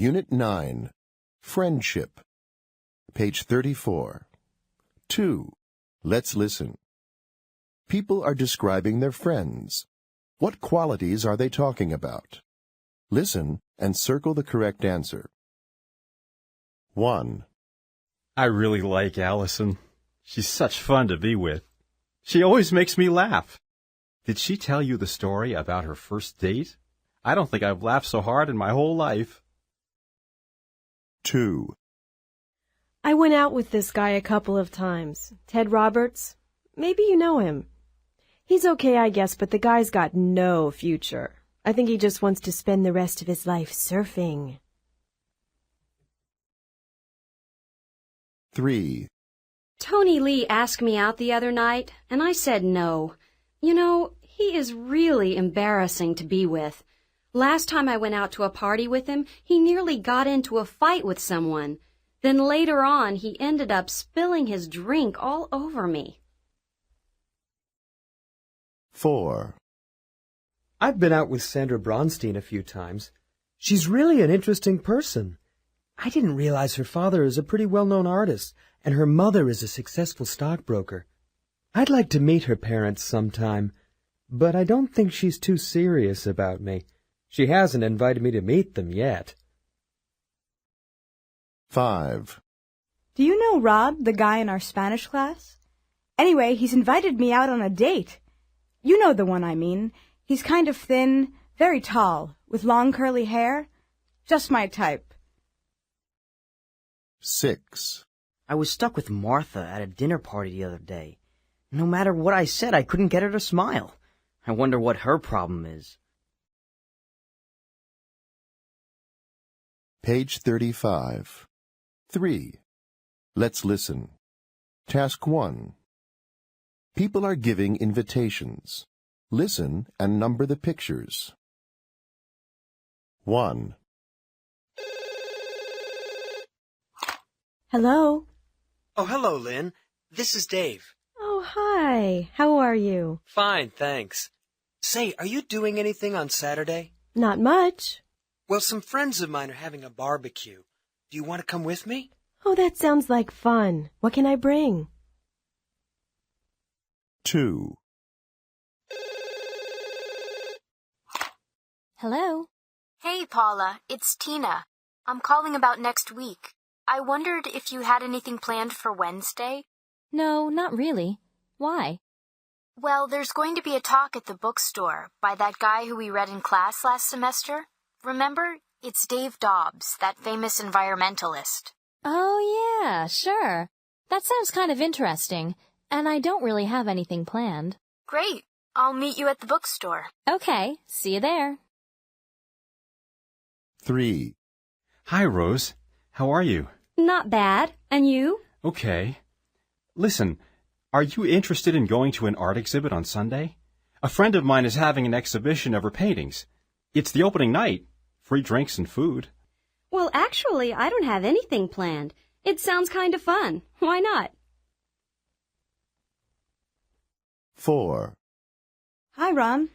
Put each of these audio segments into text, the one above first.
Unit 9, Friendship. Page 34. 2. Let's listen. People are describing their friends. What qualities are they talking about? Listen and circle the correct answer. 1. I really like Allison. She's such fun to be with. She always makes me laugh. Did she tell you the story about her first date? I don't think I've laughed so hard in my whole life. 2. I went out with this guy a couple of times. Ted Roberts. Maybe you know him. He's okay, I guess, but the guy's got no future. I think he just wants to spend the rest of his life surfing. 3. Tony Lee asked me out the other night, and I said no. You know, he is really embarrassing to be with. Last time I went out to a party with him, he nearly got into a fight with someone. Then later on, he ended up spilling his drink all over me. 4. I've been out with Sandra Bronstein a few times. She's really an interesting person. I didn't realize her father is a pretty well-known artist, and her mother is a successful stockbroker. I'd like to meet her parents sometime, but I don't think she's too serious about me. She hasn't invited me to meet them yet. 5. Do you know Rob, the guy in our Spanish class? Anyway, he's invited me out on a date. You know the one I mean. He's kind of thin, very tall, with long curly hair. Just my type. 6. I was stuck with Martha at a dinner party the other day. No matter what I said, I couldn't get her to smile. I wonder what her problem is. Page 35. 3. Let's listen. Task 1. People are giving invitations. Listen and number the pictures. 1. Hello? Oh, hello, Lynn. This is Dave. Oh, hi. How are you? Fine, thanks. Say, are you doing anything on Saturday? Not much. Well, some friends of mine are having a barbecue. Do you want to come with me? Oh, that sounds like fun. What can I bring? 2. Hello? Hey, Paula, it's Tina. I'm calling about next week. I wondered if you had anything planned for Wednesday? No, not really. Why? Well, there's going to be a talk at the bookstore by that guy who we read in class last semester. Remember? It's Dave Dobbs, that famous environmentalist. Oh, yeah, sure. That sounds kind of interesting, and I don't really have anything planned. Great. I'll meet you at the bookstore. Okay, see you there. 3. Hi, Rose. How are you? Not bad. And you? Okay. Listen, are you interested in going to an art exhibit on Sunday? A friend of mine is having an exhibition of her paintings. It's the opening night. Free drinks and food. Well, actually, I don't have anything planned. It sounds kind of fun. Why not? 4. Hi, Ron.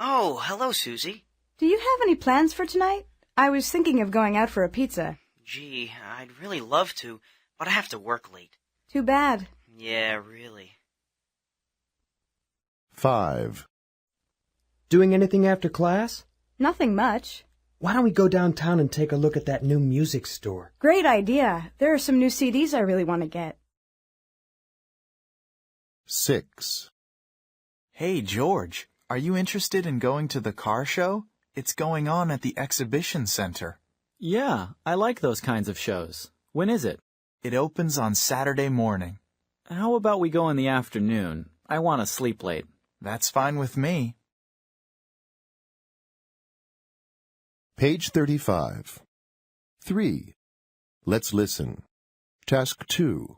Oh, hello, Susie. Do you have any plans for tonight? I was thinking of going out for a pizza. Gee, I'd really love to, but I have to work late. Too bad. Yeah, really. 5. Doing anything after class? Nothing much. Why don't we go downtown and take a look at that new music store? Great idea. There are some new CDs I really want to get. 6. Hey, George, are you interested in going to the car show? It's going on at the exhibition center. Yeah, I like those kinds of shows. When is it? It opens on Saturday morning. How about we go in the afternoon? I want to sleep late. That's fine with me. Page 35. 3. Let's listen. Task 2.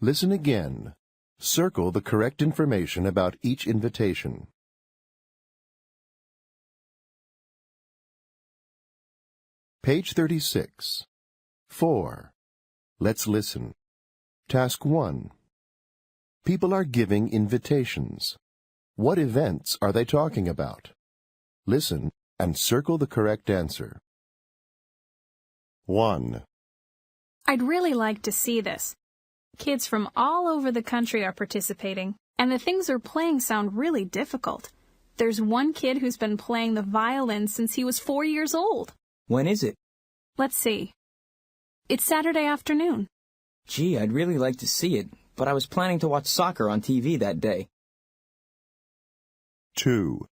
Listen again. Circle the correct information about each invitation. Page 36. 4. Let's listen. Task 1. People are giving invitations. What events are they talking about? Listen and circle the correct answer. 1, I'd really like to see this. Kids from all over the country are participating, and the things they're playing sound really difficult. There's one kid who's been playing the violin since he was 4 years old. When is it? Let's see. It's Saturday afternoon. Gee, I'd really like to see it, but I was planning to watch soccer on TV that day. 2,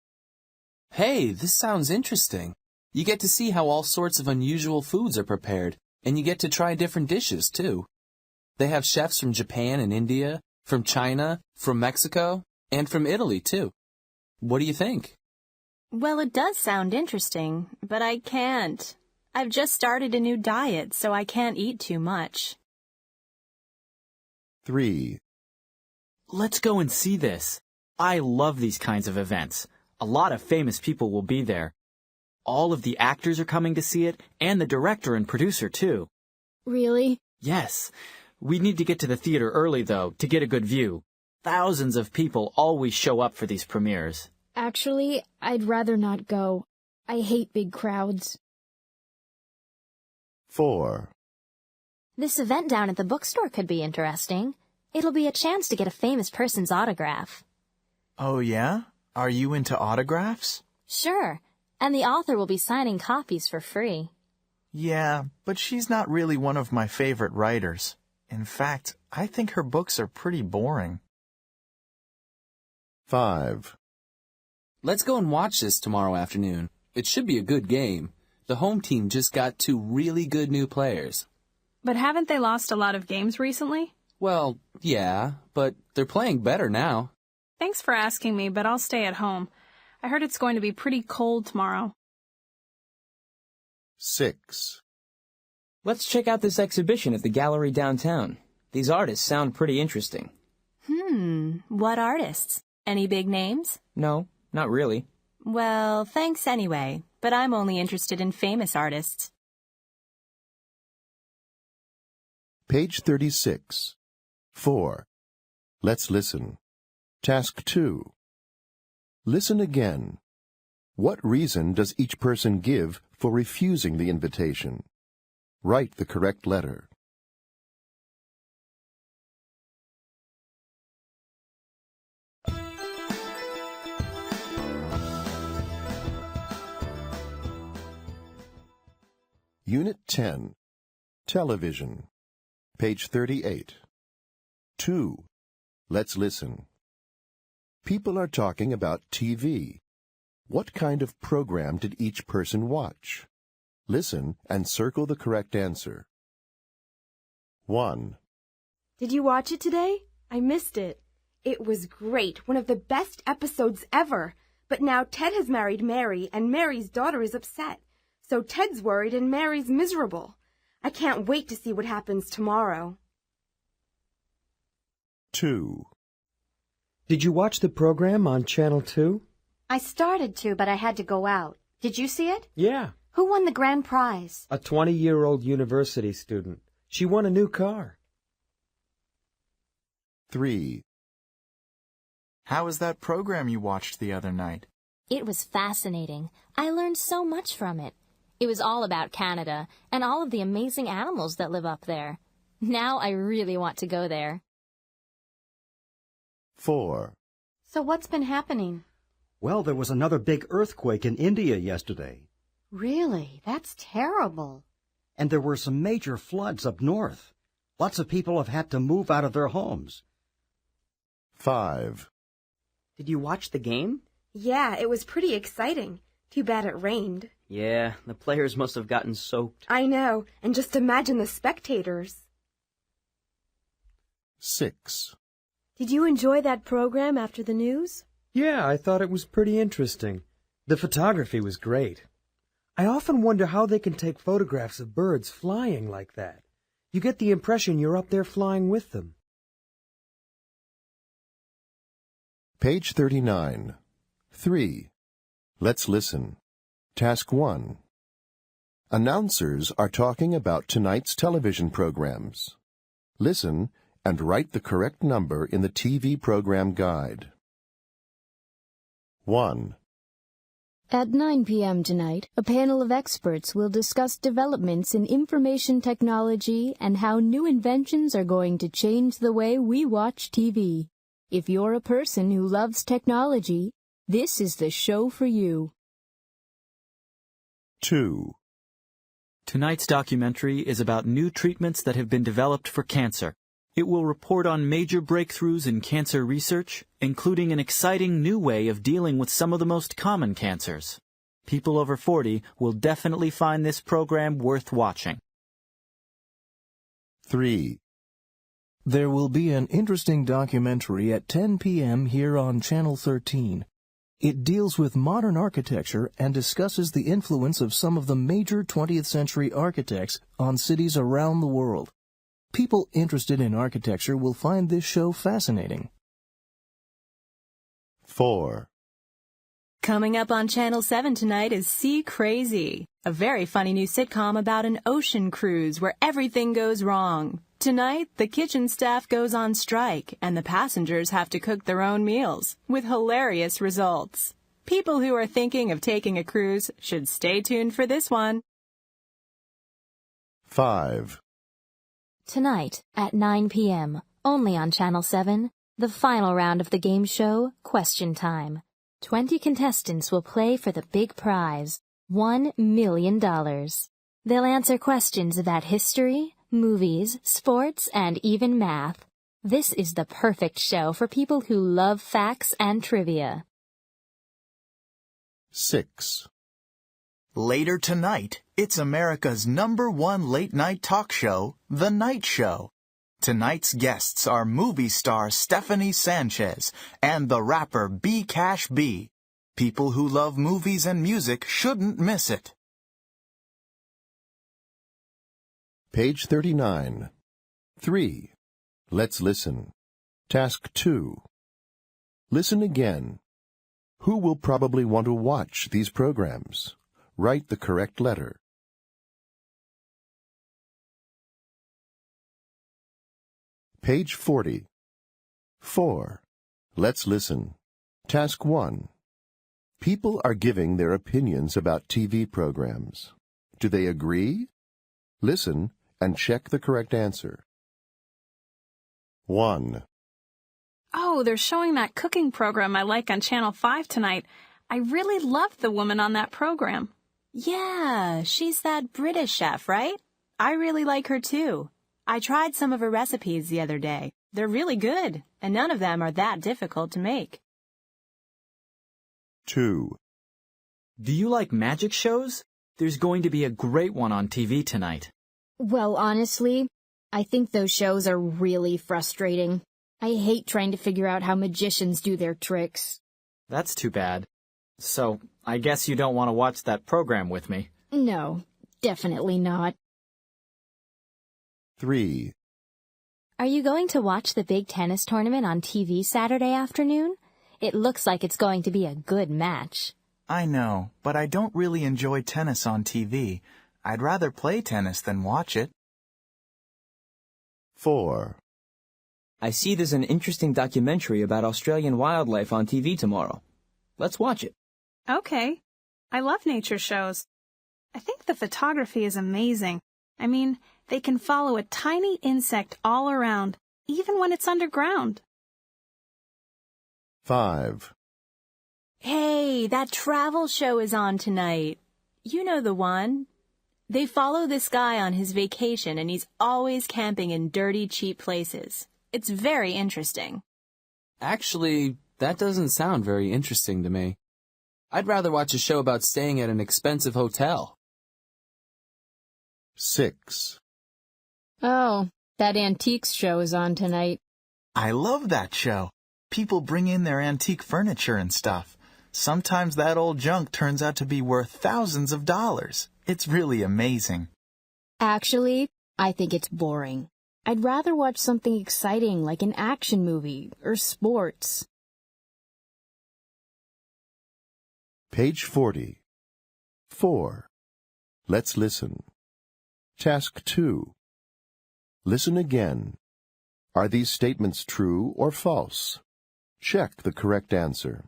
Hey, this sounds interesting. You get to see how all sorts of unusual foods are prepared, and you get to try different dishes, too. They have chefs from Japan and India, from China, from Mexico, and from Italy, too. What do you think? Well, it does sound interesting, but I can't. I've just started a new diet, so I can't eat too much. 3, Let's go and see this. I love these kinds of events. A lot of famous people will be there. All of the actors are coming to see it, and the director and producer, too. Really? Yes. We need to get to the theater early, though, to get a good view. Thousands of people always show up for these premieres. Actually, I'd rather not go. I hate big crowds. 4, This event down at the bookstore could be interesting. It'll be a chance to get a famous person's autograph. Oh, yeah? Are you into autographs? Sure, and the author will be signing copies for free. Yeah, but she's not really one of my favorite writers. In fact, I think her books are pretty boring. 5, Let's go and watch this tomorrow afternoon. It should be a good game. The home team just got 2 really good new players. But haven't they lost a lot of games recently? Well, yeah, but they're playing better now. Thanks for asking me, but I'll stay at home. I heard it's going to be pretty cold tomorrow. 6, Let's check out this exhibition at the gallery downtown. These artists sound pretty interesting. What artists? Any big names? No, not really. Well, thanks anyway, but I'm only interested in famous artists. Page 36. 4. Let's listen. Task 2. Listen again. What reason does each person give for refusing the invitation? Write the correct letter. Unit 10. Television. Page 38. 2. Let's listen. People are talking about TV. What kind of program did each person watch? Listen and circle the correct answer. 1. Did you watch it today? I missed it. It was great, one of the best episodes ever. But now Ted has married Mary, and Mary's daughter is upset. So Ted's worried and Mary's miserable. I can't wait to see what happens tomorrow. 2. Did you watch the program on Channel 2? I started to, but I had to go out. Did you see it? Yeah. Who won the grand prize? A 20-year-old university student. She won a new car. 3. How was that program you watched the other night? It was fascinating. I learned so much from it. It was all about Canada and all of the amazing animals that live up there. Now I really want to go there. 4. So what's been happening? Well, there was another big earthquake in India yesterday. Really? That's terrible. And there were some major floods up north. Lots of people have had to move out of their homes. 5. Did you watch the game? Yeah, it was pretty exciting. Too bad it rained. Yeah, the players must have gotten soaked. I know, and just imagine the spectators. 6. Did you enjoy that program after the news? Yeah, I thought it was pretty interesting. The photography was great. I often wonder how they can take photographs of birds flying like that. You get the impression you're up there flying with them. Page 39. 3. Let's listen. Task 1. Announcers are talking about tonight's television programs. Listen and write the correct number in the TV program guide. 1. At 9 p.m. tonight, a panel of experts will discuss developments in information technology and how new inventions are going to change the way we watch TV. If you're a person who loves technology, this is the show for you. 2. Tonight's documentary is about new treatments that have been developed for cancer. It will report on major breakthroughs in cancer research, including an exciting new way of dealing with some of the most common cancers. People over 40 will definitely find this program worth watching. 3. There will be an interesting documentary at 10 p.m. here on Channel 13. It deals with modern architecture and discusses the influence of some of the major 20th century architects on cities around the world. People interested in architecture will find this show fascinating. 4. Coming up on Channel 7 tonight is Sea Crazy, a very funny new sitcom about an ocean cruise where everything goes wrong. Tonight, the kitchen staff goes on strike, and the passengers have to cook their own meals, with hilarious results. People who are thinking of taking a cruise should stay tuned for this one. 5. Tonight at 9 p.m., only on Channel 7, the final round of the game show, Question Time. 20 contestants will play for the big prize, $1 million. They'll answer questions about history, movies, sports, and even math. This is the perfect show for people who love facts and trivia. 6. Later tonight, it's America's #1 late-night talk show, The Night Show. Tonight's guests are movie star Stephanie Sanchez and the rapper B Cash B. People who love movies and music shouldn't miss it. Page 39. 3. Let's listen. Task 2. Listen again. Who will probably want to watch these programs? Write the correct letter. Page 40. 4. Let's listen. Task 1. People are giving their opinions about TV programs. Do they agree? Listen and check the correct answer. 1. Oh, they're showing that cooking program I like on Channel 5 tonight. I really loved the woman on that program. Yeah, she's that British chef, right? I really like her too. I tried some of her recipes the other day. They're really good, and none of them are that difficult to make. 2. Do you like magic shows? There's going to be a great one on TV tonight. Well, honestly, I think those shows are really frustrating. I hate trying to figure out how magicians do their tricks. That's too bad. So, I guess you don't want to watch that program with me. No, definitely not. 3. Are you going to watch the big tennis tournament on TV Saturday afternoon? It looks like it's going to be a good match. I know, but I don't really enjoy tennis on TV. I'd rather play tennis than watch it. 4. I see there's an interesting documentary about Australian wildlife on TV tomorrow. Let's watch it. Okay. I love nature shows. I think the photography is amazing. I mean, they can follow a tiny insect all around, even when it's underground. 5. Hey, that travel show is on tonight. You know the one. They follow this guy on his vacation, and he's always camping in dirty, cheap places. It's very interesting. Actually, that doesn't sound very interesting to me. I'd rather watch a show about staying at an expensive hotel. 6. Oh, that antiques show is on tonight. I love that show. People bring in their antique furniture and stuff. Sometimes that old junk turns out to be worth thousands of dollars. It's really amazing. Actually, I think it's boring. I'd rather watch something exciting like an action movie or sports. Page 40. 4. Let's listen. Task 2. Listen again. Are these statements true or false? Check the correct answer.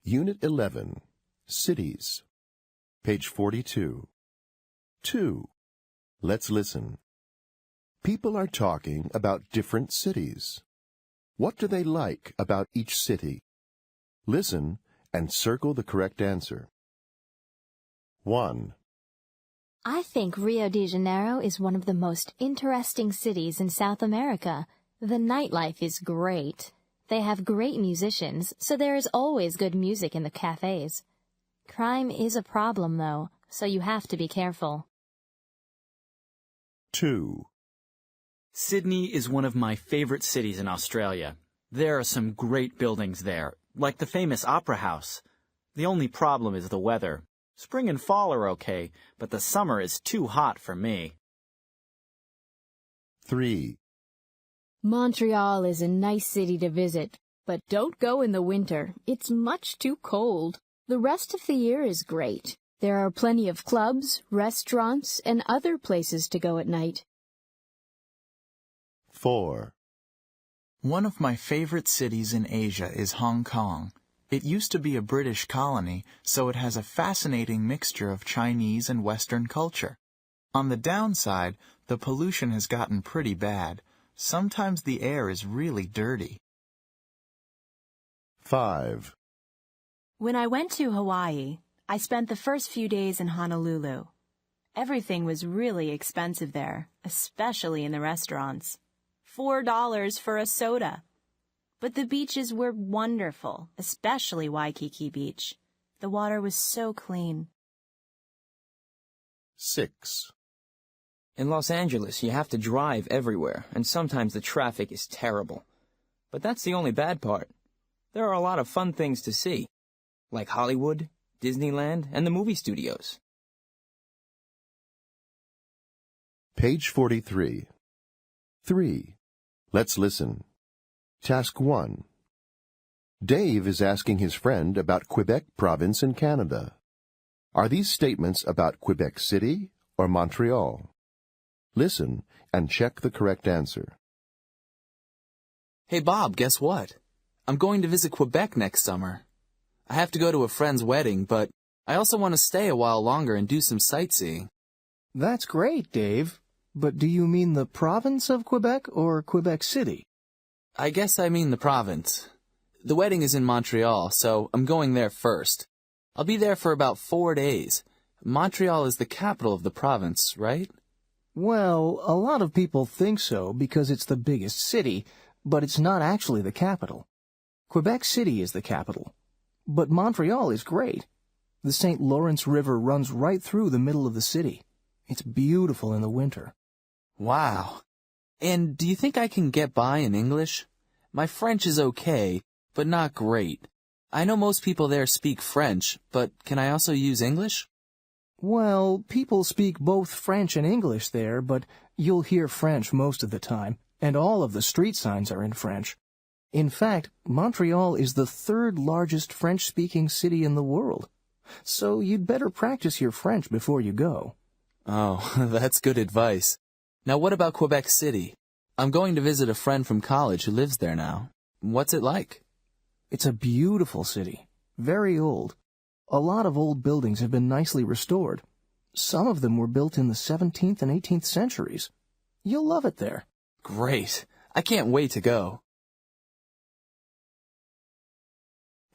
Unit 11, Cities. Page 42. 2. Let's listen. People are talking about different cities. What do they like about each city? Listen and circle the correct answer. 1. I think Rio de Janeiro is one of the most interesting cities in South America. The nightlife is great. They have great musicians, so there is always good music in the cafes. Crime is a problem, though, so you have to be careful. 2. Sydney is one of my favorite cities in Australia. There are some great buildings there, like the famous Opera House. The only problem is the weather. Spring and fall are okay, but the summer is too hot for me. 3. Montreal is a nice city to visit, but don't go in the winter. It's much too cold. The rest of the year is great. There are plenty of clubs, restaurants, and other places to go at night. 4. One of my favorite cities in Asia is Hong Kong. It used to be a British colony, so it has a fascinating mixture of Chinese and Western culture. On the downside, the pollution has gotten pretty bad. Sometimes the air is really dirty. 5. When I went to Hawaii, I spent the first few days in Honolulu. Everything was really expensive there, especially in the restaurants. $4 for a soda. But the beaches were wonderful, especially Waikiki Beach. The water was so clean. 6. In Los Angeles, you have to drive everywhere, and sometimes the traffic is terrible. But that's the only bad part. There are a lot of fun things to see, like Hollywood, Disneyland, and the movie studios. Page 43. 3. Let's listen. Task 1. Dave is asking his friend about Quebec Province in Canada. Are these statements about Quebec City or Montreal? Listen and check the correct answer. Hey, Bob, guess what? I'm going to visit Quebec next summer. I have to go to a friend's wedding, but I also want to stay a while longer and do some sightseeing. That's great, Dave. But do you mean the province of Quebec or Quebec City? I guess I mean the province. The wedding is in Montreal, so I'm going there first. I'll be there for about 4 days. Montreal is the capital of the province, right? Well, a lot of people think so because it's the biggest city, but it's not actually the capital. Quebec City is the capital. But Montreal is great. The St. Lawrence River runs right through the middle of the city. It's beautiful in the winter. Wow. And do you think I can get by in English? My French is okay, but not great. I know most people there speak French, but can I also use English? Well, people speak both French and English there, but you'll hear French most of the time, and all of the street signs are in French. In fact, Montreal is the 3rd largest French-speaking city in the world, so you'd better practice your French before you go. Oh, that's good advice. Now what about Quebec City? I'm going to visit a friend from college who lives there now. What's it like? It's a beautiful city, very old. A lot of old buildings have been nicely restored. Some of them were built in the 17th and 18th centuries. You'll love it there. Great. I can't wait to go.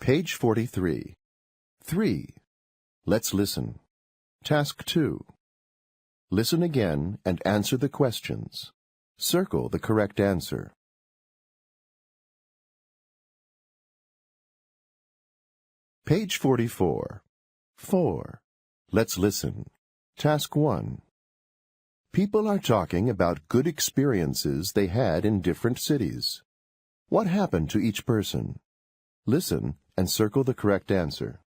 Page 43. 3. Let's listen. Task 2. Listen again and answer the questions. Circle the correct answer. Page 44. 4. Let's listen. Task 1. People are talking about good experiences they had in different cities. What happened to each person? Listen and circle the correct answer.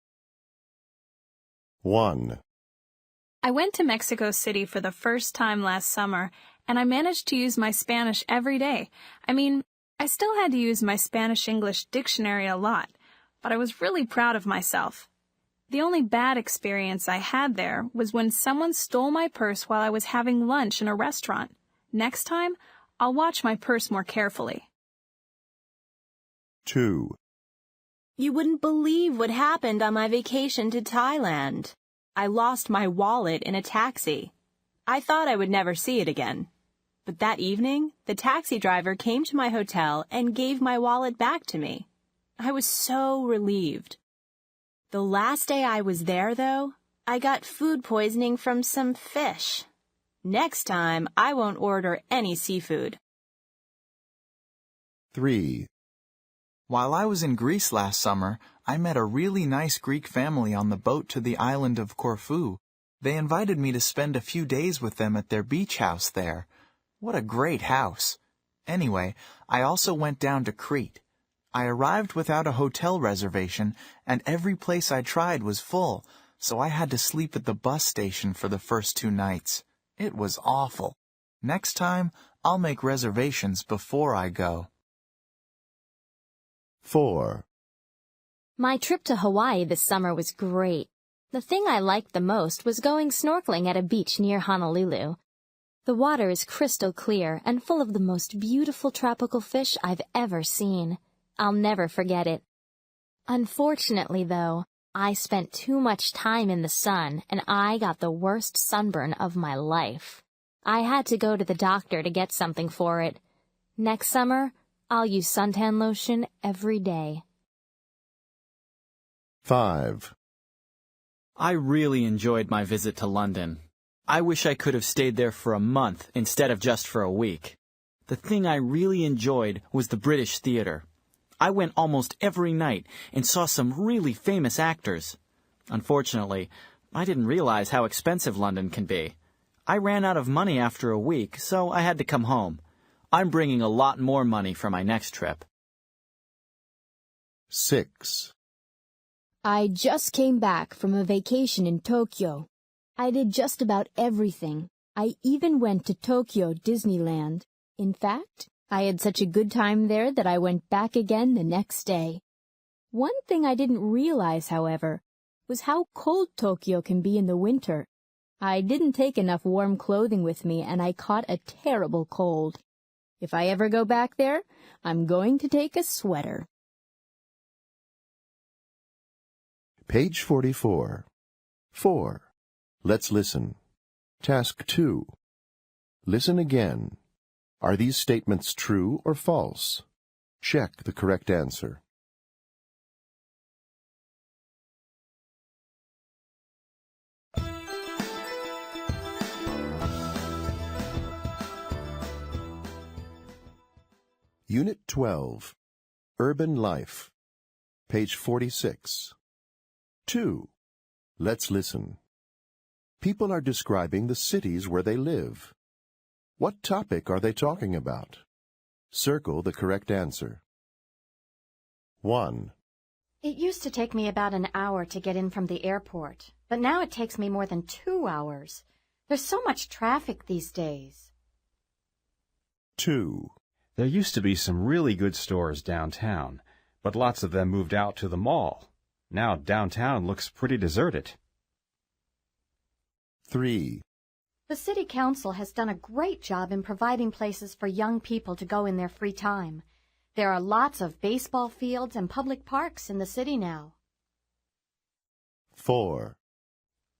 1. I went to Mexico City for the first time last summer, and I managed to use my Spanish every day. I mean, I still had to use my Spanish-English dictionary a lot, but I was really proud of myself. The only bad experience I had there was when someone stole my purse while I was having lunch in a restaurant. Next time, I'll watch my purse more carefully. 2. You wouldn't believe what happened on my vacation to Thailand. I lost my wallet in a taxi. I thought I would never see it again. But that evening, the taxi driver came to my hotel and gave my wallet back to me. I was so relieved. The last day I was there, though, I got food poisoning from some fish. Next time, I won't order any seafood. 3. While I was in Greece last summer, I met a really nice Greek family on the boat to the island of Corfu. They invited me to spend a few days with them at their beach house there. What a great house! Anyway, I also went down to Crete. I arrived without a hotel reservation, and every place I tried was full, so I had to sleep at the bus station for the first 2 nights. It was awful. Next time, I'll make reservations before I go. 4. My trip to Hawaii this summer was great. The thing I liked the most was going snorkeling at a beach near Honolulu. The water is crystal clear and full of the most beautiful tropical fish I've ever seen. I'll never forget it. Unfortunately, though, I spent too much time in the sun and I got the worst sunburn of my life. I had to go to the doctor to get something for it. Next summer, I'll use suntan lotion every day. 5. I really enjoyed my visit to London. I wish I could have stayed there for a month instead of just for a week. The thing I really enjoyed was the British Theatre. I went almost every night and saw some really famous actors. Unfortunately, I didn't realize how expensive London can be. I ran out of money after a week, so I had to come home. I'm bringing a lot more money for my next trip. 6. I just came back from a vacation in Tokyo. I did just about everything. I even went to Tokyo Disneyland. In fact, I had such a good time there that I went back again the next day. One thing I didn't realize, however, was how cold Tokyo can be in the winter. I didn't take enough warm clothing with me and I caught a terrible cold. If I ever go back there, I'm going to take a sweater. Page 44. 4. Let's listen. Task 2. Listen again. Are these statements true or false? Check the correct answer. Unit 12. Urban Life. Page 46. 2. Let's listen. People are describing the cities where they live. What topic are they talking about? Circle the correct answer. 1. It used to take me about an hour to get in from the airport, but now it takes me more than 2 hours. There's so much traffic these days. 2. There used to be some really good stores downtown, but lots of them moved out to the mall. Now downtown looks pretty deserted. 3. The city council has done a great job in providing places for young people to go in their free time. There are lots of baseball fields and public parks in the city now. 4.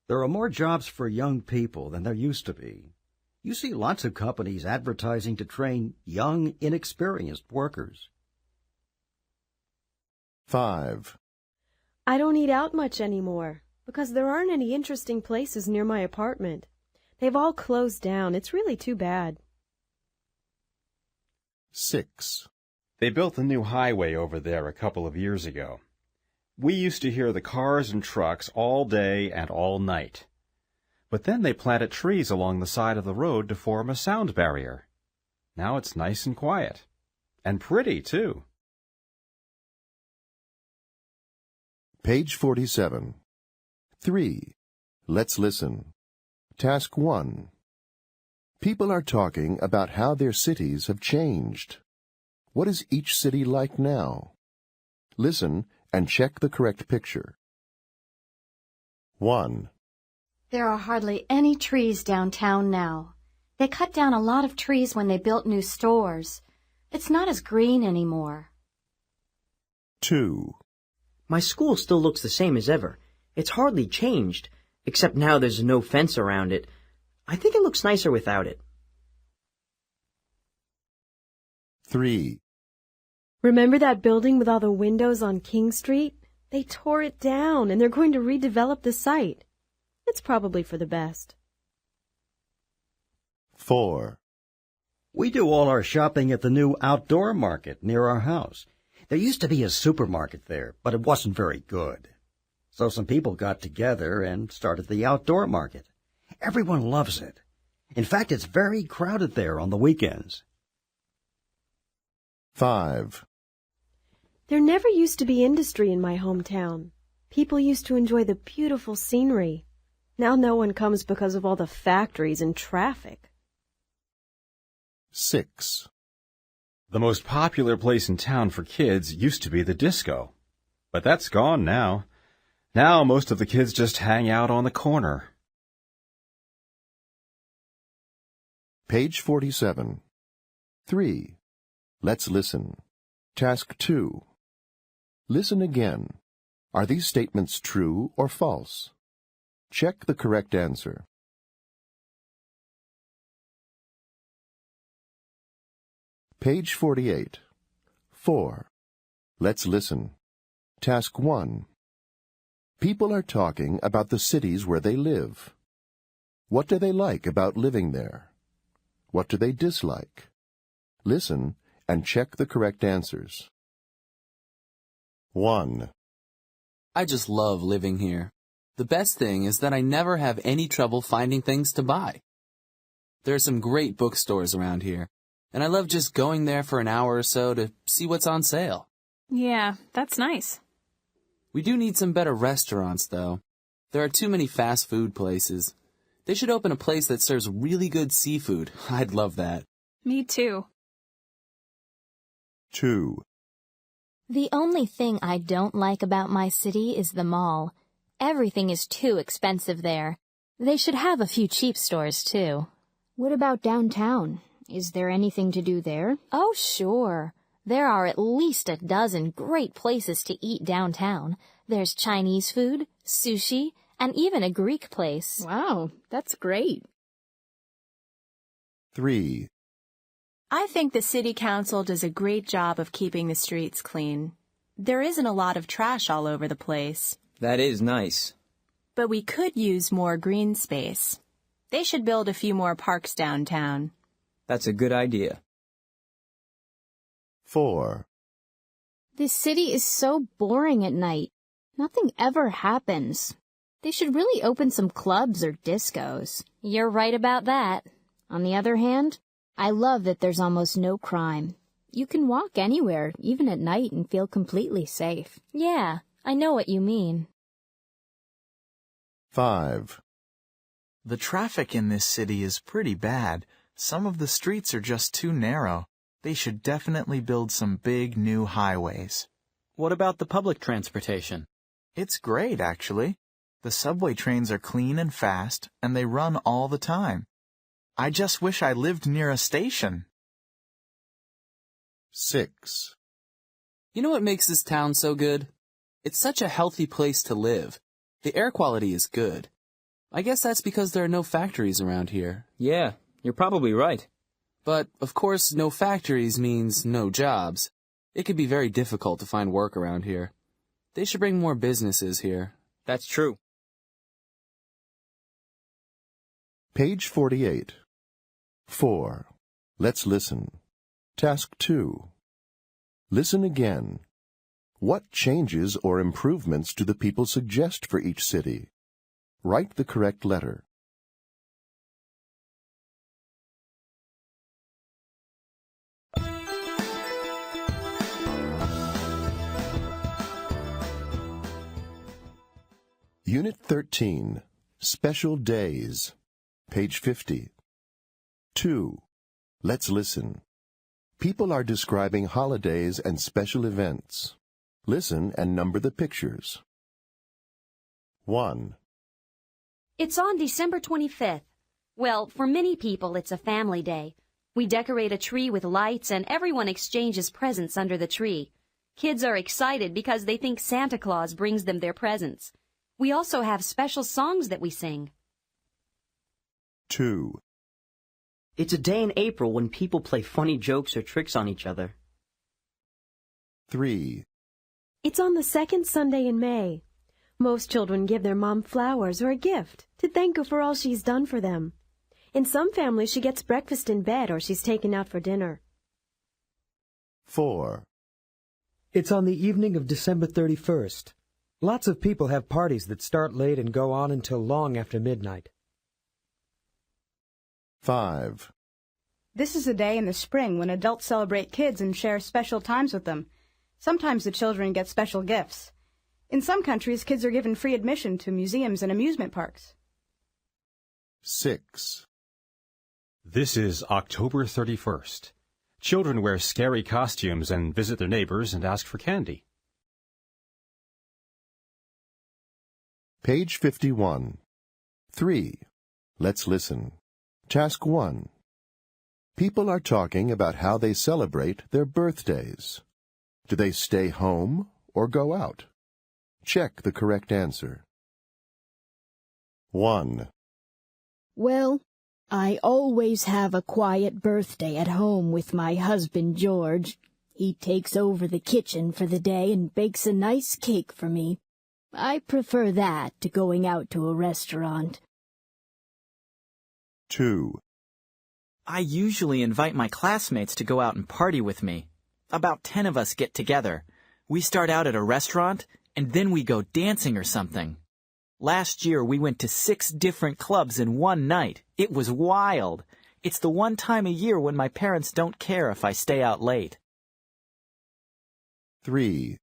There are more jobs for young people than there used to be. You see lots of companies advertising to train young, inexperienced workers. 5. I don't eat out much anymore because there aren't any interesting places near my apartment. They've all closed down. It's really too bad. 6. They built the new highway over there a couple of years ago. We used to hear the cars and trucks all day and all night. But then they planted trees along the side of the road to form a sound barrier. Now it's nice and quiet. And pretty, too. Page 47. 3. Let's listen. Task 1. People are talking about how their cities have changed. What is each city like now? Listen and check the correct picture. 1. There are hardly any trees downtown now. They cut down a lot of trees when they built new stores. It's not as green anymore. 2. My school still looks the same as ever. It's hardly changed, except now there's no fence around it. I think it looks nicer without it. 3. Remember that building with all the windows on King Street? They tore it down, and they're going to redevelop the site. It's probably for the best. 4. We do all our shopping at the new outdoor market near our house. There used to be a supermarket there, but it wasn't very good. So some people got together and started the outdoor market. Everyone loves it. In fact, it's very crowded there on the weekends. 5. There never used to be industry in my hometown. People used to enjoy the beautiful scenery. Now no one comes because of all the factories and traffic. 6. The most popular place in town for kids used to be the disco. But that's gone now. Now most of the kids just hang out on the corner. Page 47. 3. Let's listen. Task 2. Listen again. Are these statements true or false? Check the correct answer. Page 48. 4. Let's listen. Task 1. People are talking about the cities where they live. What do they like about living there? What do they dislike? Listen and check the correct answers. 1. I just love living here. The best thing is that I never have any trouble finding things to buy. There are some great bookstores around here, and I love just going there for an hour or so to see what's on sale. Yeah, that's nice. We do need some better restaurants, though. There are too many fast food places. They should open a place that serves really good seafood. I'd love that. Me too. 2. The only thing I don't like about my city is the mall. Everything is too expensive there. They should have a few cheap stores, too. What about downtown? Is there anything to do there? Oh, sure. There are at least a dozen great places to eat downtown. There's Chinese food, sushi, and even a Greek place. Wow, that's great. 3. I think the city council does a great job of keeping the streets clean. There isn't a lot of trash all over the place. That is nice. But we could use more green space. They should build a few more parks downtown. That's a good idea. 4. This city is so boring at night. Nothing ever happens. They should really open some clubs or discos. You're right about that. On the other hand, I love that there's almost no crime. You can walk anywhere, even at night, and feel completely safe. Yeah, I know what you mean. 5. The traffic in this city is pretty bad. Some of the streets are just too narrow. They should definitely build some big new highways. What about the public transportation? It's great, actually. The subway trains are clean and fast, and they run all the time. I just wish I lived near a station. 6. You know what makes this town so good? It's such a healthy place to live. The air quality is good. I guess that's because there are no factories around here. Yeah, you're probably right. But, of course, no factories means no jobs. It could be very difficult to find work around here. They should bring more businesses here. That's true. Page 48. 4. Let's listen. Task 2. Listen again. What changes or improvements do the people suggest for each city? Write the correct letter. Unit 13. Special Days. Page 50. 2. Let's listen. People are describing holidays and special events. Listen and number the pictures. 1. It's on December 25th. Well, for many people, it's a family day. We decorate a tree with lights and everyone exchanges presents under the tree. Kids are excited because they think Santa Claus brings them their presents. We also have special songs that we sing. 2. It's a day in April when people play funny jokes or tricks on each other. 3. It's on the second Sunday in May. Most children give their mom flowers or a gift to thank her for all she's done for them. In some families, she gets breakfast in bed or she's taken out for dinner. 4. It's on the evening of December 31st. Lots of people have parties that start late and go on until long after midnight. 5. This is a day in the spring when adults celebrate kids and share special times with them. Sometimes the children get special gifts. In some countries, kids are given free admission to museums and amusement parks. 6. This is October 31st. Children wear scary costumes and visit their neighbors and ask for candy. Page 51. 3. Let's listen. Task 1. People are talking about how they celebrate their birthdays. Do they stay home or go out? Check the correct answer. 1. Well, I always have a quiet birthday at home with my husband George. He takes over the kitchen for the day and bakes a nice cake for me. I prefer that to going out to a restaurant. 2. I usually invite my classmates to go out and party with me. About 10 of us get together. We start out at a restaurant, and then we go dancing or something. Last year, we went to 6 different clubs in one night. It was wild. It's the one time a year when my parents don't care if I stay out late. 3.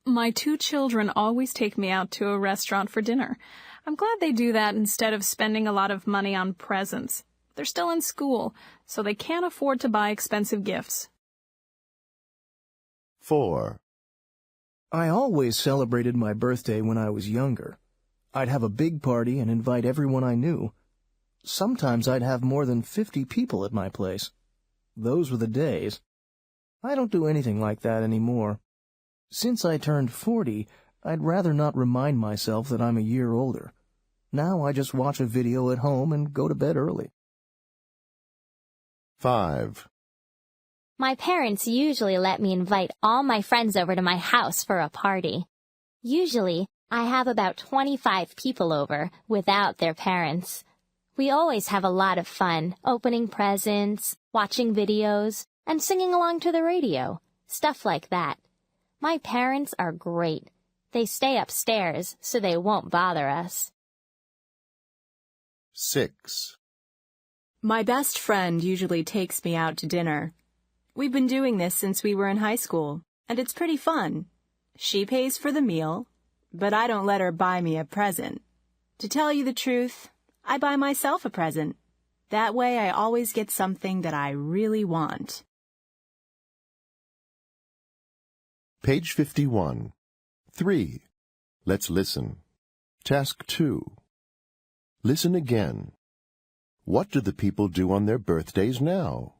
My 2 children always take me out to a restaurant for dinner. I'm glad they do that instead of spending a lot of money on presents. They're still in school, so they can't afford to buy expensive gifts. 4. I always celebrated my birthday when I was younger. I'd have a big party and invite everyone I knew. Sometimes I'd have more than 50 people at my place. Those were the days. I don't do anything like that anymore. Since I turned 40, I'd rather not remind myself that I'm a year older. Now I just watch a video at home and go to bed early. 5. My parents usually let me invite all my friends over to my house for a party. Usually, I have about 25 people over without their parents. We always have a lot of fun, opening presents, watching videos, and singing along to the radio. Stuff like that. My parents are great. They stay upstairs, so they won't bother us. 6. My best friend usually takes me out to dinner. We've been doing this since we were in high school, and it's pretty fun. She pays for the meal, but I don't let her buy me a present. To tell you the truth, I buy myself a present. That way I always get something that I really want. Page 51. 3. Let's listen. Task 2. Listen again. What do the people do on their birthdays now?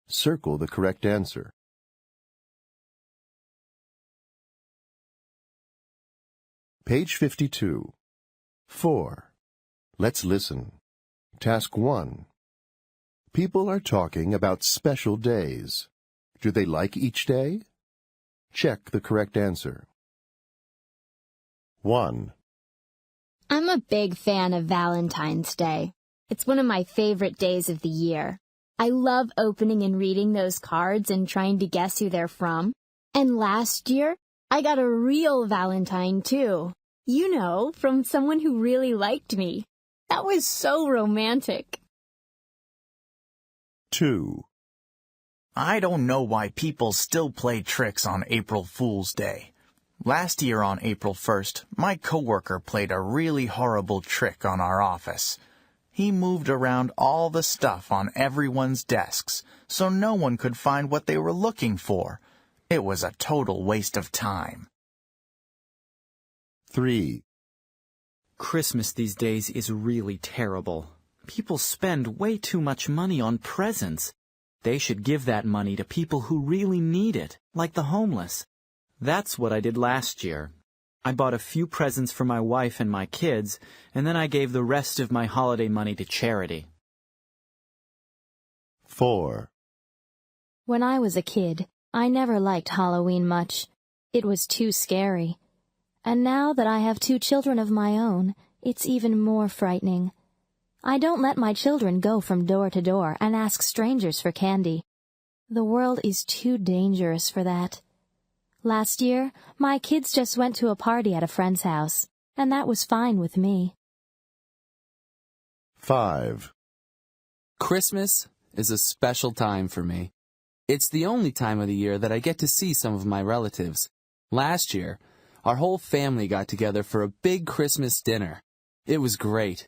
Circle the correct answer. Page 52. 4. Let's listen. Task 1. People are talking about special days. Do they like each day? Check the correct answer. 1. I'm a big fan of Valentine's Day. It's one of my favorite days of the year. I love opening and reading those cards and trying to guess who they're from. And last year, I got a real Valentine, too. You know, from someone who really liked me. That was so romantic. 2. I don't know why people still play tricks on April Fool's Day. Last year on April 1st, my coworker played a really horrible trick on our office. He moved around all the stuff on everyone's desks, so no one could find what they were looking for. It was a total waste of time. 3. Christmas these days is really terrible. People spend way too much money on presents. They should give that money to people who really need it, like the homeless. That's what I did last year. I bought a few presents for my wife and my kids, and then I gave the rest of my holiday money to charity. 4. When I was a kid, I never liked Halloween much. It was too scary. And now that I have 2 children of my own, it's even more frightening. I don't let my children go from door to door and ask strangers for candy. The world is too dangerous for that. Last year, my kids just went to a party at a friend's house, and that was fine with me. 5. Christmas is a special time for me. It's the only time of the year that I get to see some of my relatives. Last year, our whole family got together for a big Christmas dinner. It was great.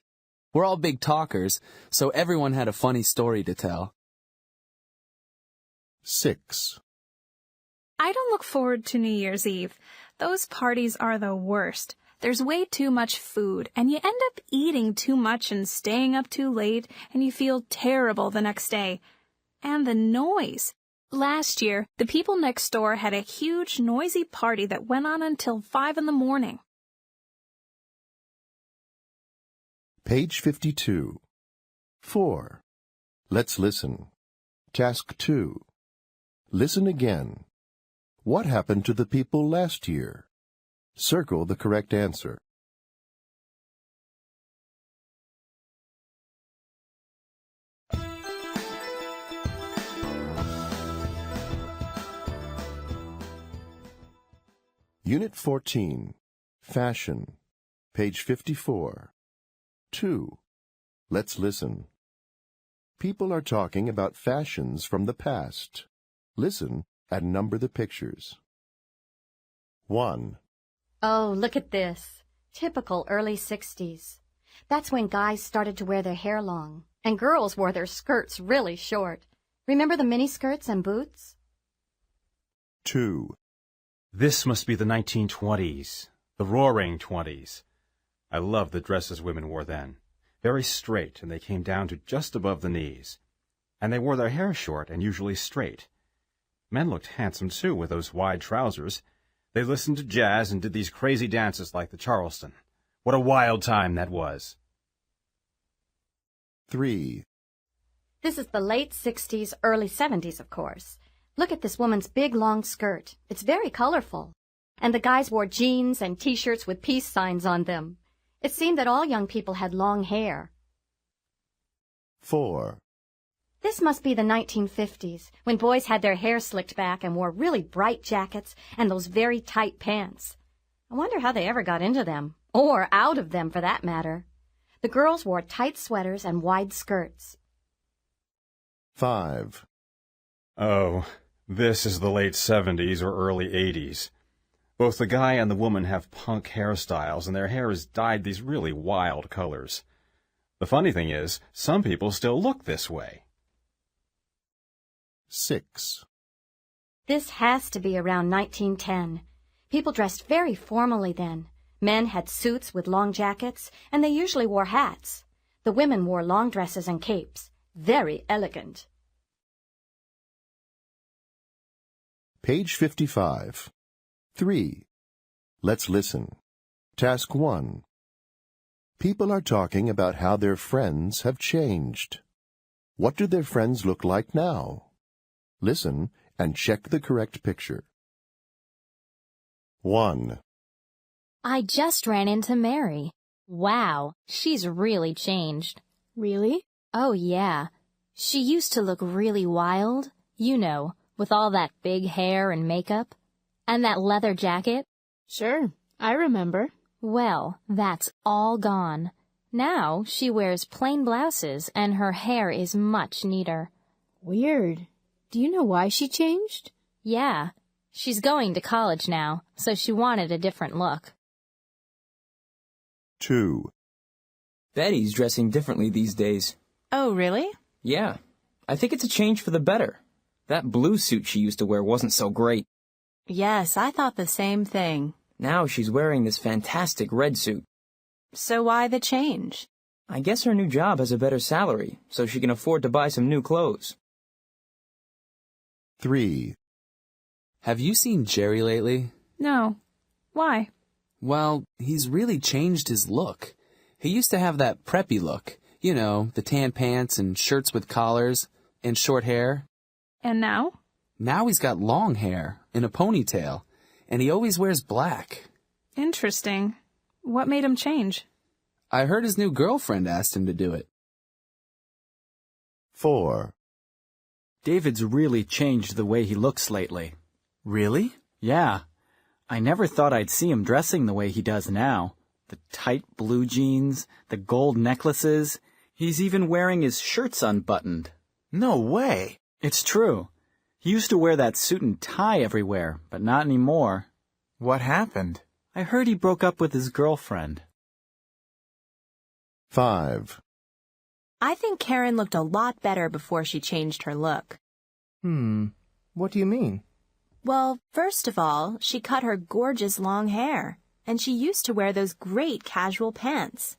We're all big talkers, so everyone had a funny story to tell. 6. I don't look forward to New Year's Eve. Those parties are the worst. There's way too much food, and you end up eating too much and staying up too late, and you feel terrible the next day. And the noise. Last year, the people next door had a huge, noisy party that went on until 5 in the morning. Page 52. 4. Let's listen. Task 2. Listen again. What happened to the people last year? Circle the correct answer. Unit 14. Fashion. Page 54. 2. Let's listen. People are talking about fashions from the past. Listen and number the pictures. 1. Oh, look at this. Typical early 60s. That's when guys started to wear their hair long, and girls wore their skirts really short. Remember the miniskirts and boots? 2. This must be the 1920s, the Roaring '20s. I love the dresses women wore then. Very straight, and they came down to just above the knees. And they wore their hair short and usually straight. Men looked handsome, too, with those wide trousers. They listened to jazz and did these crazy dances like the Charleston. What a wild time that was. 3. This is the late 60s, early 70s, of course. Look at this woman's big, long skirt. It's very colorful. And the guys wore jeans and T-shirts with peace signs on them. It seemed that all young people had long hair. 4. This must be the 1950s, when boys had their hair slicked back and wore really bright jackets and those very tight pants. I wonder how they ever got into them, or out of them for that matter. The girls wore tight sweaters and wide skirts. 5. Oh, this is the late 70s or early 80s. Both the guy and the woman have punk hairstyles, and their hair is dyed these really wild colors. The funny thing is, some people still look this way. 6. This has to be around 1910. People dressed very formally then. Men had suits with long jackets, and they usually wore hats. The women wore long dresses and capes. Very elegant. Page 55. 3. Let's listen. Task 1. People are talking about how their friends have changed. What do their friends look like now? Listen and check the correct picture. 1. I just ran into Mary. Wow, she's really changed. Really? Oh, yeah. She used to look really wild, you know, with all that big hair and makeup. And that leather jacket? Sure, I remember. Well, that's all gone. Now she wears plain blouses and her hair is much neater. Weird. Do you know why she changed? Yeah, she's going to college now, so she wanted a different look. 2. Betty's dressing differently these days. Oh, really? Yeah, I think it's a change for the better. That blue suit she used to wear wasn't so great. Yes, I thought the same thing. Now she's wearing this fantastic red suit. So why the change? I guess her new job has a better salary, so she can afford to buy some new clothes. 3. Have you seen Jerry lately? No. Why? Well, he's really changed his look. He used to have that preppy look. You know, the tan pants and shirts with collars and short hair. And now? Now he's got long hair and a ponytail, and he always wears black. Interesting. What made him change? I heard his new girlfriend asked him to do it. 4. David's really changed the way he looks lately. Really? Yeah. I never thought I'd see him dressing the way he does now. The tight blue jeans, the gold necklaces. He's even wearing his shirts unbuttoned. No way. It's true. He used to wear that suit and tie everywhere, but not anymore. What happened? I heard he broke up with his girlfriend. 5. I think Karen looked a lot better before she changed her look. What do you mean? Well, first of all, she cut her gorgeous long hair, and she used to wear those great casual pants.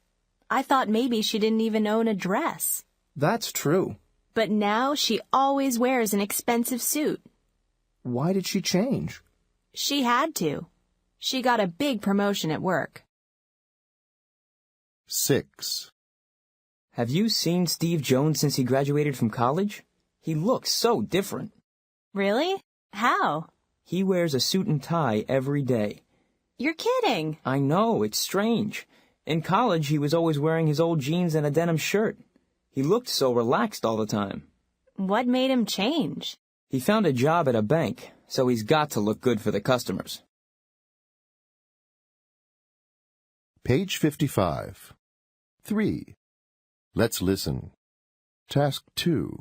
I thought maybe she didn't even own a dress. That's true. But now she always wears an expensive suit. Why did she change? She had to. She got a big promotion at work. 6. Have you seen Steve Jones since he graduated from college? He looks so different. Really? How? He wears a suit and tie every day. You're kidding. I know, it's strange. In college, he was always wearing his old jeans and a denim shirt. He looked so relaxed all the time. What made him change? He found a job at a bank, so he's got to look good for the customers. Page 55. 3. Let's listen. Task 2.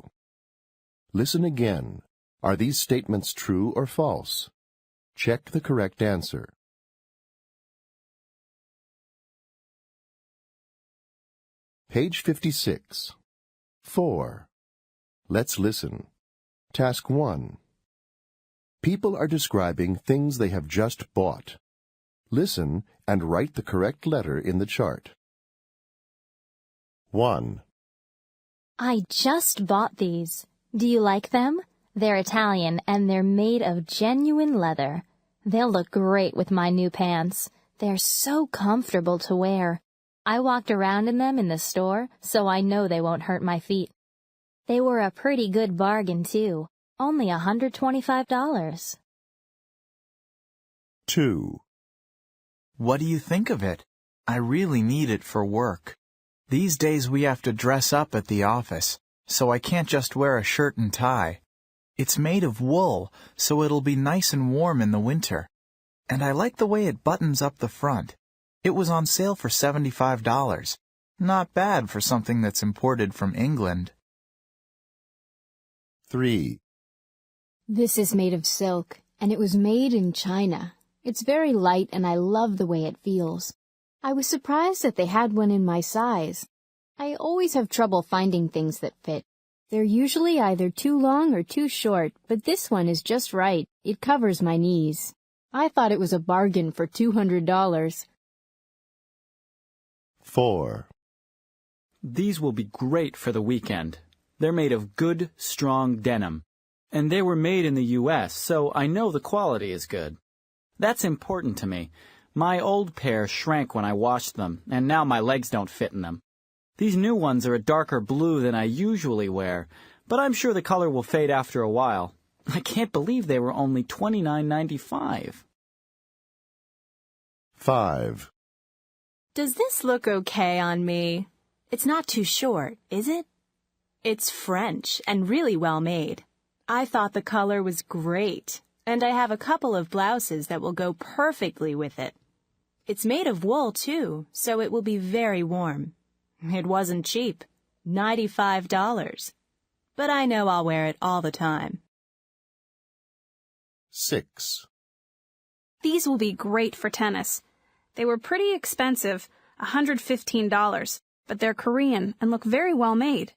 Listen again. Are these statements true or false? Check the correct answer. Page 56. 4. Let's listen. Task 1. People are describing things they have just bought. Listen and write the correct letter in the chart. 1. I just bought these. Do you like them? They're Italian and they're made of genuine leather. They'll look great with my new pants. They're so comfortable to wear. I walked around in them in the store, so I know they won't hurt my feet. They were a pretty good bargain, too. Only $125. 2. What do you think of it? I really need it for work. These days we have to dress up at the office, so I can't just wear a shirt and tie. It's made of wool, so it'll be nice and warm in the winter. And I like the way it buttons up the front. It was on sale for $75. Not bad for something that's imported from England. 3. This is made of silk, and it was made in China. It's very light, and I love the way it feels. I was surprised that they had one in my size. I always have trouble finding things that fit. They're usually either too long or too short, but this one is just right. It covers my knees. I thought it was a bargain for $200. 4. These will be great for the weekend. They're made of good, strong denim. And they were made in the U.S., so I know the quality is good. That's important to me. My old pair shrank when I washed them, and now my legs don't fit in them. These new ones are a darker blue than I usually wear, but I'm sure the color will fade after a while. I can't believe they were only $29.95. 5. Does this look okay on me? It's not too short, is it? It's French and really well made. I thought the color was great, and I have a couple of blouses that will go perfectly with it. It's made of wool, too, so it will be very warm. It wasn't cheap, $95. But I know I'll wear it all the time. 6. These will be great for tennis. They were pretty expensive, $115, but they're Korean and look very well made.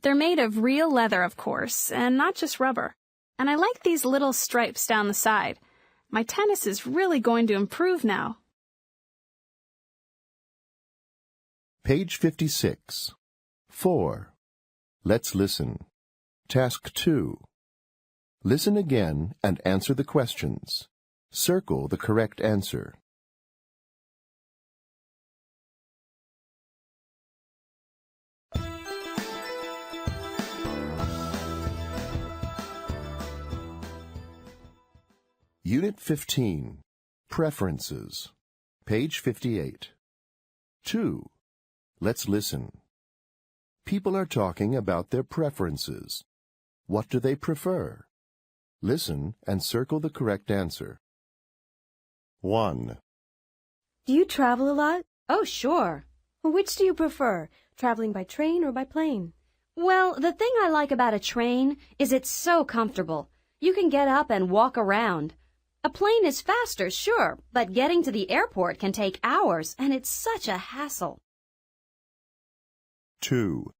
They're made of real leather, of course, and not just rubber. And I like these little stripes down the side. My tennis is really going to improve now. Page 56. 4. Let's listen. Task 2. Listen again and answer the questions. Circle the correct answer. Unit 15, Preferences, page 58. 2. Let's listen. People are talking about their preferences. What do they prefer? Listen and circle the correct answer. 1. Do you travel a lot? Oh, sure. Which do you prefer, traveling by train or by plane? Well, the thing I like about a train is it's so comfortable. You can get up and walk around. A plane is faster, sure, but getting to the airport can take hours, and it's such a hassle. 2.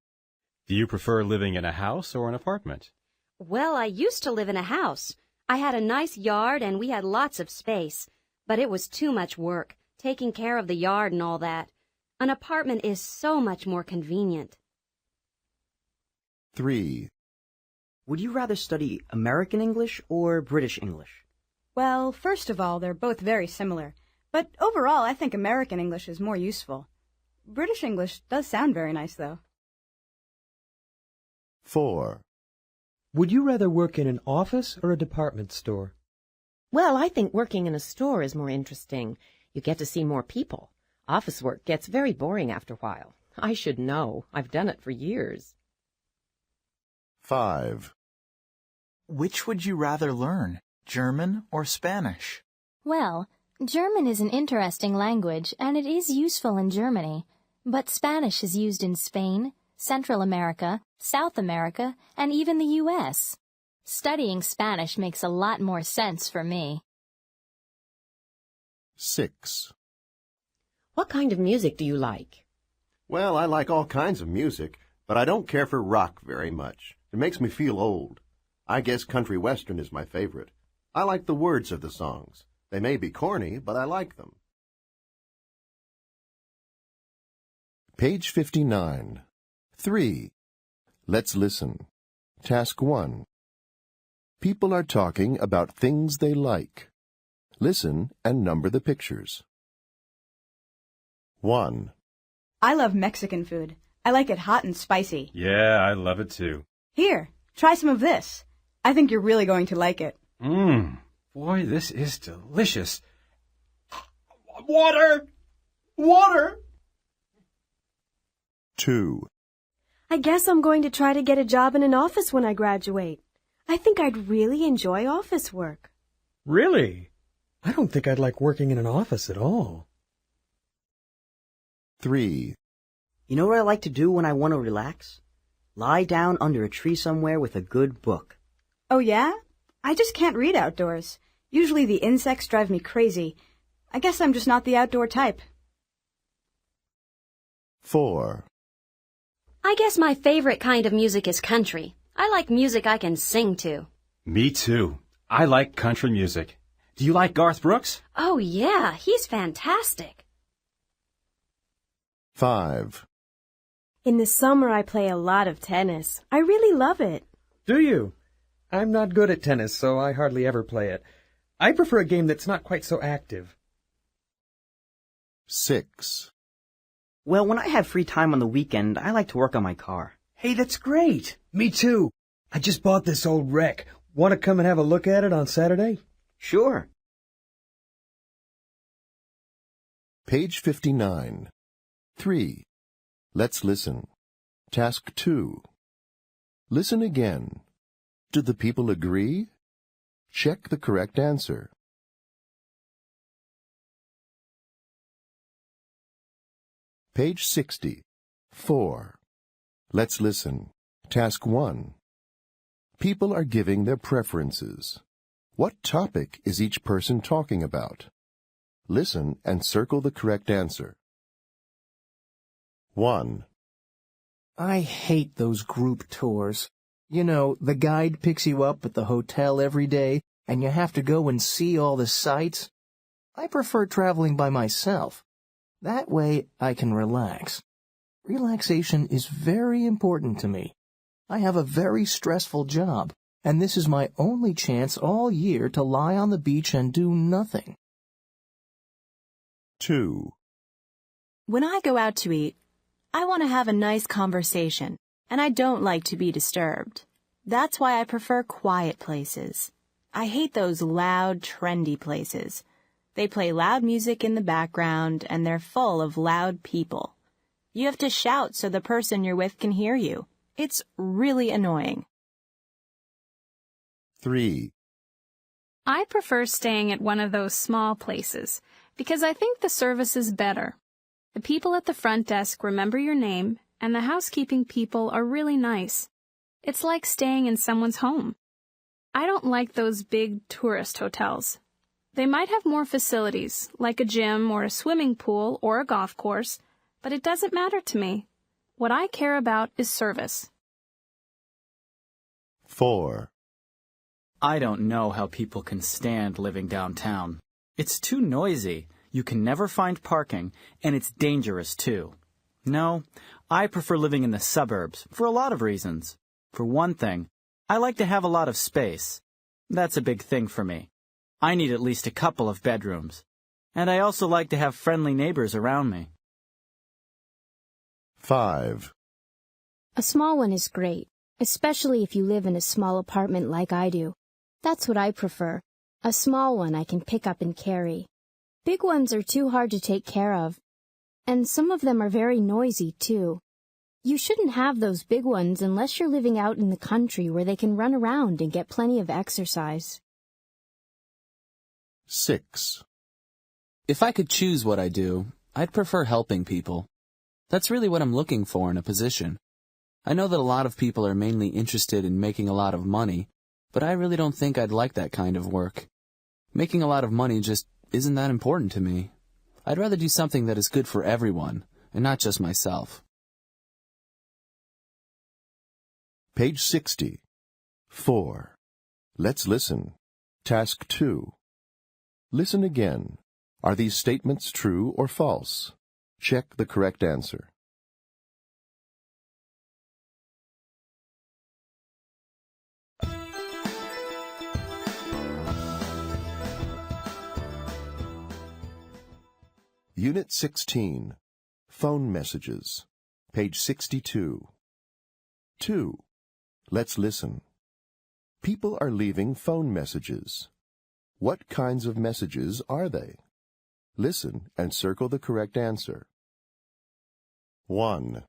Do you prefer living in a house or an apartment? Well, I used to live in a house. I had a nice yard and we had lots of space, but it was too much work, taking care of the yard and all that. An apartment is so much more convenient. 3. Would you rather study American English or British English? Well, first of all, they're both very similar. But overall, I think American English is more useful. British English does sound very nice, though. 4. Would you rather work in an office or a department store? Well, I think working in a store is more interesting. You get to see more people. Office work gets very boring after a while. I should know. I've done it for years. 5. Which would you rather learn, German or Spanish? Well, German is an interesting language, and it is useful in Germany. But Spanish is used in Spain, Central America, South America, and even the U.S. Studying Spanish makes a lot more sense for me. 6. What kind of music do you like? Well, I like all kinds of music, but I don't care for rock very much. It makes me feel old. I guess country western is my favorite. I like the words of the songs. They may be corny, but I like them. Page 59. 3. Let's listen. Task 1. People are talking about things they like. Listen and number the pictures. 1. I love Mexican food. I like it hot and spicy. Yeah, I love it too. Here, try some of this. I think you're really going to like it. Boy, this is delicious. Water! Water! 2. I guess I'm going to try to get a job in an office when I graduate. I think I'd really enjoy office work. Really? I don't think I'd like working in an office at all. 3. You know what I like to do when I want to relax? Lie down under a tree somewhere with a good book. Oh, yeah? I just can't read outdoors. Usually the insects drive me crazy. I guess I'm just not the outdoor type. 4. I guess my favorite kind of music is country. I like music I can sing to. Me too. I like country music. Do you like Garth Brooks? Oh, yeah, he's fantastic. 5. In the summer, I play a lot of tennis. I really love it. Do you? I'm not good at tennis, so I hardly ever play it. I prefer a game that's not quite so active. 6. Well, when I have free time on the weekend, I like to work on my car. Hey, that's great. Me too. I just bought this old wreck. Want to come and have a look at it on Saturday? Sure. Page 59. 3. Let's listen. Task 2. Listen again. Do the people agree? Check the correct answer. Page 60. 4. Let's listen. Task 1. People are giving their preferences. What topic is each person talking about? Listen and circle the correct answer. 1. I hate those group tours. You know, the guide picks you up at the hotel every day, and you have to go and see all the sights. I prefer traveling by myself. That way I can relax. Relaxation is very important to me. I have a very stressful job, and this is my only chance all year to lie on the beach and do nothing. 2. When I go out to eat, I want to have a nice conversation, and I don't like to be disturbed. That's why I prefer quiet places. I hate those loud, trendy places. They play loud music in the background, and they're full of loud people. You have to shout so the person you're with can hear you. It's really annoying. 3. I prefer staying at one of those small places because I think the service is better. The people at the front desk remember your name, and the housekeeping people are really nice. It's like staying in someone's home. I don't like those big tourist hotels. They might have more facilities, like a gym or a swimming pool or a golf course, but it doesn't matter to me. What I care about is service. 4. I don't know how people can stand living downtown. It's too noisy. You can never find parking, and it's dangerous, too. No, I prefer living in the suburbs for a lot of reasons. For one thing, I like to have a lot of space. That's a big thing for me. I need at least a couple of bedrooms. And I also like to have friendly neighbors around me. 5. A small one is great, especially if you live in a small apartment like I do. That's what I prefer. A small one I can pick up and carry. Big ones are too hard to take care of. And some of them are very noisy, too. You shouldn't have those big ones unless you're living out in the country where they can run around and get plenty of exercise. 6. If I could choose what I do, I'd prefer helping people. That's really what I'm looking for in a position. I know that a lot of people are mainly interested in making a lot of money, but I really don't think I'd like that kind of work. Making a lot of money just isn't that important to me. I'd rather do something that is good for everyone, and not just myself. Page 60. 4. Let's listen. Task 2. Listen again. Are these statements true or false? Check the correct answer. Unit 16. Phone messages. Page 62. 2. Let's listen. People are leaving phone messages. What kinds of messages are they? Listen and circle the correct answer. 1.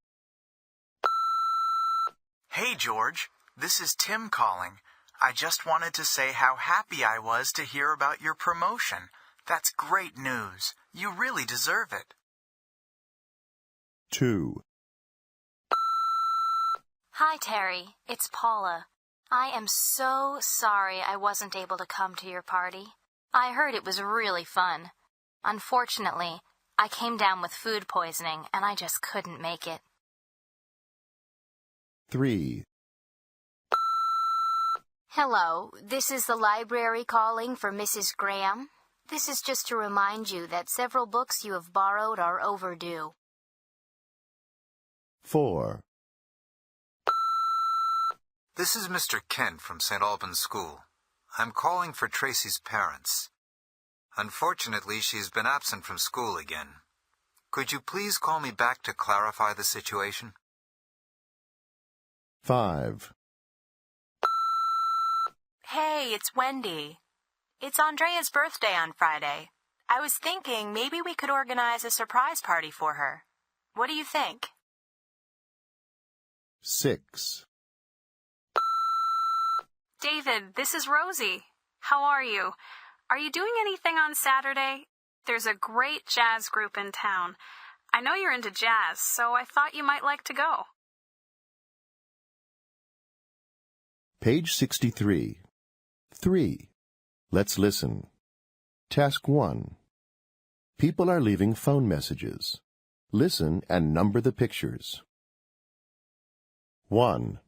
Hey, George. This is Tim calling. I just wanted to say how happy I was to hear about your promotion. That's great news. You really deserve it. 2. Hi, Terry. It's Paula. I am so sorry I wasn't able to come to your party. I heard it was really fun. Unfortunately, I came down with food poisoning and I just couldn't make it. 3. Hello, this is the library calling for Mrs. Graham. This is just to remind you that several books you have borrowed are overdue. 4. This is Mr. Kent from St. Albans School. I'm calling for Tracy's parents. Unfortunately, she's been absent from school again. Could you please call me back to clarify the situation? 5. Hey, it's Wendy. It's Andrea's birthday on Friday. I was thinking maybe we could organize a surprise party for her. What do you think? 6. David, this is Rosie. How are you? Are you doing anything on Saturday? There's a great jazz group in town. I know you're into jazz, so I thought you might like to go. Page 63. 3. Let's listen. Task 1. People are leaving phone messages. Listen and number the pictures. 1.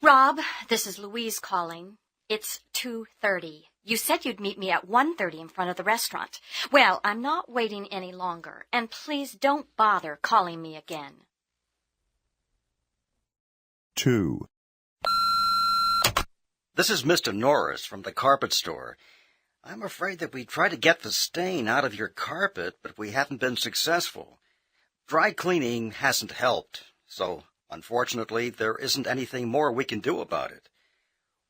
Rob, this is Louise calling. It's 2:30. You said you'd meet me at 1:30 in front of the restaurant. Well, I'm not waiting any longer, and please don't bother calling me again. 2. This is Mr. Norris from the carpet store. I'm afraid that we tried to get the stain out of your carpet, but we haven't been successful. Dry cleaning hasn't helped, so unfortunately there isn't anything more we can do about it.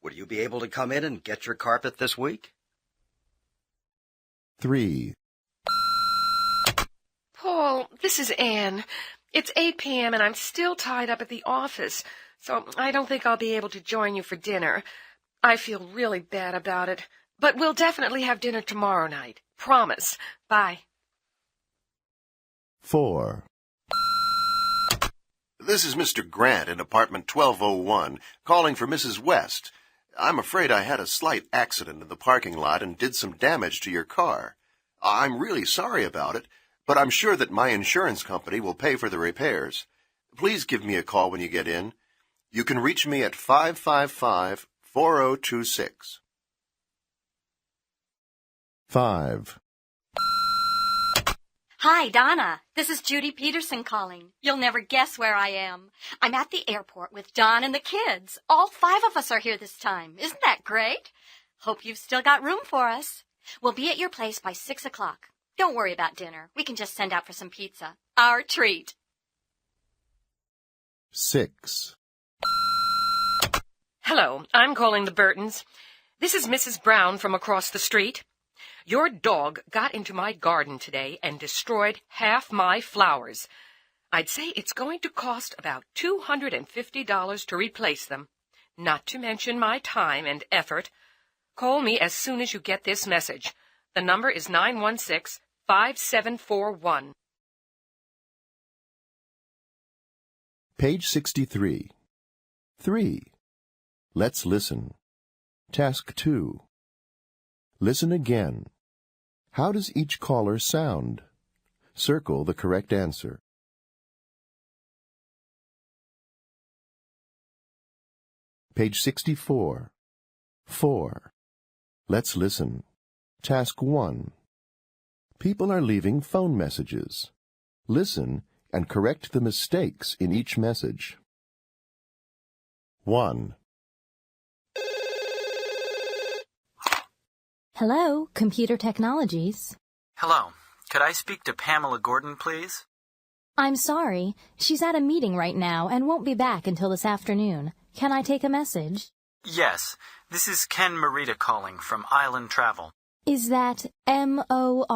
Would you be able to come in and get your carpet this week? 3. Paul, this is Anne. It's 8 p.m. and I'm still tied up at the office, so I don't think I'll be able to join you for dinner. I feel really bad about it, but we'll definitely have dinner tomorrow night. Promise. Bye. 4. This is Mr. Grant in apartment 1201, calling for Mrs. West. I'm afraid I had a slight accident in the parking lot and did some damage to your car. I'm really sorry about it, but I'm sure that my insurance company will pay for the repairs. Please give me a call when you get in. You can reach me at 555-4026. 5. Hi, Donna. This is Judy Peterson calling. You'll never guess where I am. I'm at the airport with Don and the kids. All 5 of us are here this time. Isn't that great? Hope you've still got room for us. We'll be at your place by 6 o'clock. Don't worry about dinner. We can just send out for some pizza. Our treat. 6. Hello, I'm calling the Burtons. This is Mrs. Brown from across the street. Your dog got into my garden today and destroyed half my flowers. I'd say it's going to cost about $250 to replace them, not to mention my time and effort. Call me as soon as you get this message. The number is 916-5741. Page 63. 3. Let's listen. Task 2. Listen again. How does each caller sound? Circle the correct answer. Page 64. 4. Let's listen. Task 1. People are leaving phone messages. Listen and correct the mistakes in each message. 1. Hello, Computer Technologies. Hello. Could I speak to Pamela Gordon, please? I'm sorry. She's at a meeting right now and won't be back until this afternoon. Can I take a message? Yes. This is Ken Morita calling from Island Travel. Is that Morita?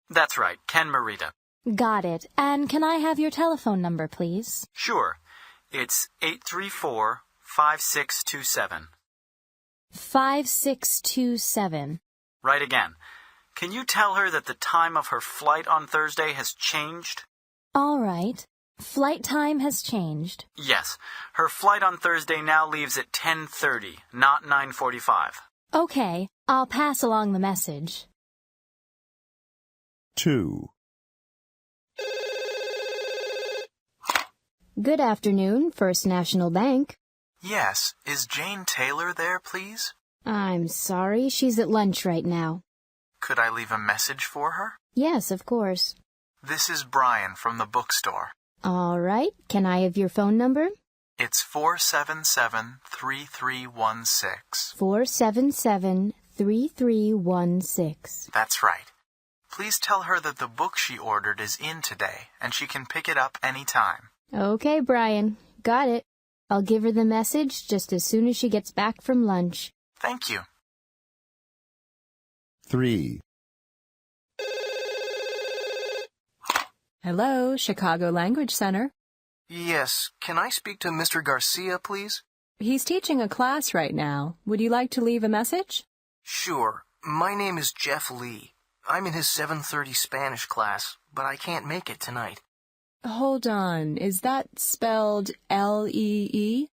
That's right, Ken Morita. Got it. And can I have your telephone number, please? Sure. It's 834-5627. 5627. Right again. Can you tell her that the time of her flight on Thursday has changed? All right. Flight time has changed. Yes. Her flight on Thursday now leaves at 10:30, not 9:45. Okay. I'll pass along the message. 2. Good afternoon, First National Bank. Yes. Is Jane Taylor there, please? I'm sorry, she's at lunch right now. Could I leave a message for her? Yes, of course. This is Brian from the bookstore. All right. Can I have your phone number? It's 477-3316. 477-3316. That's right. Please tell her that the book she ordered is in today, and she can pick it up any time. Okay, Brian. Got it. I'll give her the message just as soon as she gets back from lunch. Thank you. 3. Hello, Chicago Language Center. Yes. Can I speak to Mr. Garcia, please? He's teaching a class right now. Would you like to leave a message? Sure. My name is Jeff Lee. I'm in his 7:30 Spanish class, but I can't make it tonight. Hold on. Is that spelled L-E-E?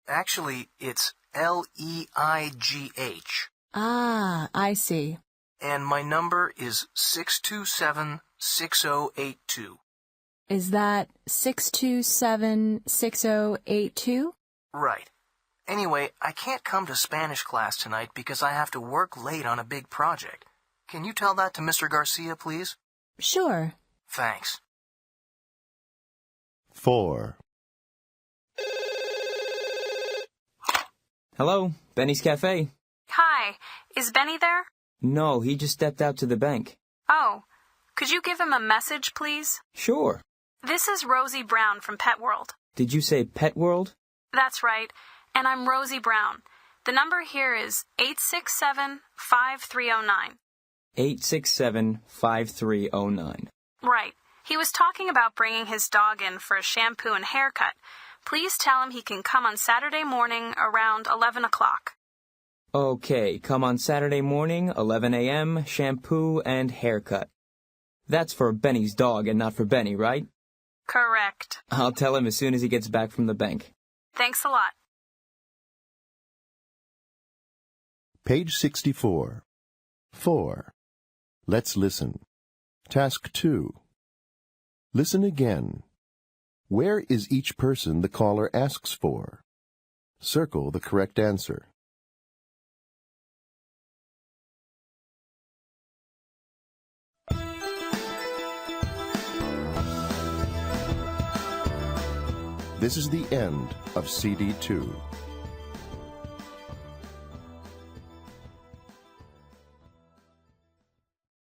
Actually, it's Leigh. Ah, I see. And my number is 627-6082. Is that 627-6082? Right. Anyway, I can't come to Spanish class tonight because I have to work late on a big project. Can you tell that to Mr. Garcia, please? Sure. Thanks. 4. Hello, Benny's Cafe. Hi, is Benny there? No, he just stepped out to the bank. Oh, could you give him a message, please? Sure. This is Rosie Brown from Pet World. Did you say Pet World? That's right, and I'm Rosie Brown. The number here is 867-5309. 867-5309. Right. He was talking about bringing his dog in for a shampoo and haircut. Please tell him he can come on Saturday morning around 11 o'clock. Okay, come on Saturday morning, 11 a.m., shampoo and haircut. That's for Benny's dog and not for Benny, right? Correct. I'll tell him as soon as he gets back from the bank. Thanks a lot. Page 64. 4. Let's listen. Task 2. Listen again. Where is each person the caller asks for? Circle the correct answer. This is the end of CD 2.